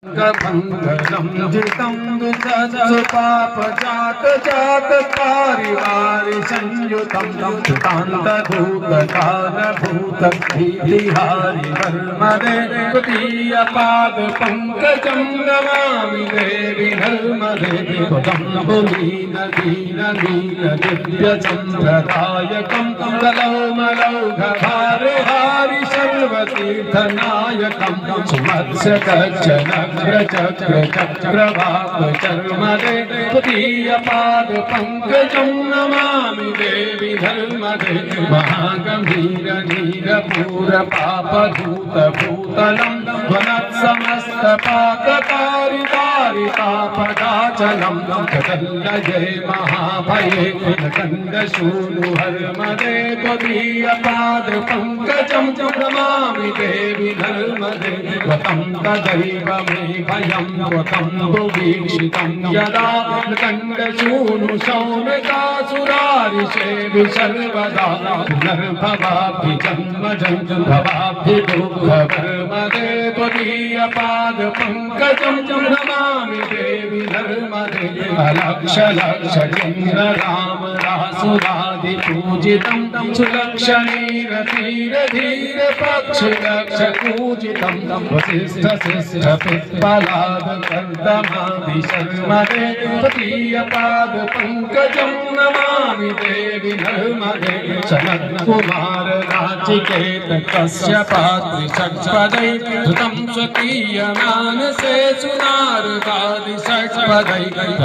मंगलम जितं दुःखसुपाप जात जात पारिवारि संयुतं सुतांत भूत काल भूत भीतिहारि वर्मदे तुदीय पाद पंकजं नमामि देवी नर्मदे त्वं लीन दीन लीन दिव्य चंद्रदायकं कलौमलौघभारहारि सर्वतीर्थनायकं सुमत्स्य चक्र चक्रवाक चर्मदे तुदीय पाद पंकजं नमामि देवी धर्मदे महागंभीर नीर पूर पाप धूत भूतलं वनत्समस्त पातकारी दारि तापदाचलं जगल्ल जय महाभये खंड शूनु हर्मदे तुदीय पाद पंकजं नमामि देवी धर्मदे वतं तदैव मे भयं त्वं वीक्षितं यदा खण्डशूनु शौनकासुरारिषेवि सर्वदा पुनर्भवाभि जन्म भवाभि दुःखवर्मदे त्वदीय पाद पंकजं नमामि देवी धर्मदे अलक्ष लक्ष चन्द्र राम रासुरादि पूजितं सुलक्षणीर धीर धीर पक्ष लक्ष पूजितं वसिष्ठ शिष्ठ पिप्पलाद कर्दमादि शर्मदे तुदीय पाद पंकजं नमामि देवी धर्मदे सनत्कुमार नाचिकेत कश्यपात्रि षट्पदै धृतं स्वकीय मानसे सुनारदादि षट्पदै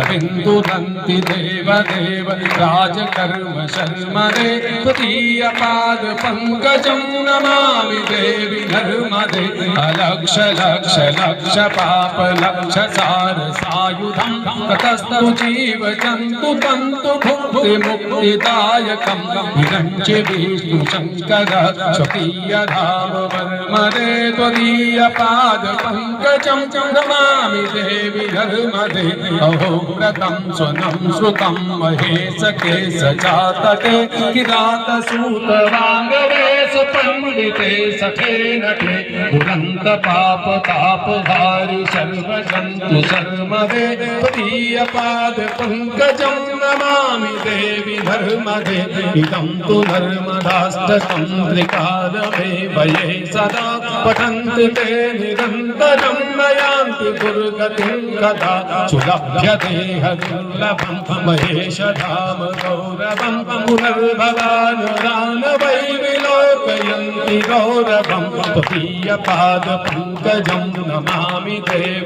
बिन्दुदन्ति देवदेव राजकर्म शर्मदे तुदीय पाद पंकजं नमामि देवी धर्मदे अलक्ष लक्ष लक्ष पाप लक्ष सार सायुधं ततस्तु जीव जन्तु तन्तु भुक्ति मुक्तिदायकं विरञ्च विष्णु शंकर स्वकीय धाम वर्मदे त्वदीय पाद पंकजं नमामि देवी धर्मदे अहो व्रतं स्वनं श्रुतं महेश केश चातके किरात सूत वाङ्गवे सुपण्डिते सखे नटे दुरन्त पाप ताप धारि सर्व जन्तु शर्मदे तुदीय पाद पंकजं नमामि देवी धर्मदे इदं तु नर्मदाष्टकं त्रिकालमे वये सदा पठन्ति ते निरन्तरं नयान्ति दुर्गतिं कदा सुलभ्यते दुर्लभं महेश धाम गौरवं पुनर्भवानुरान् वै विलोकयन्ति गौरवं तुदीय पाद पंकजं नमामि देवी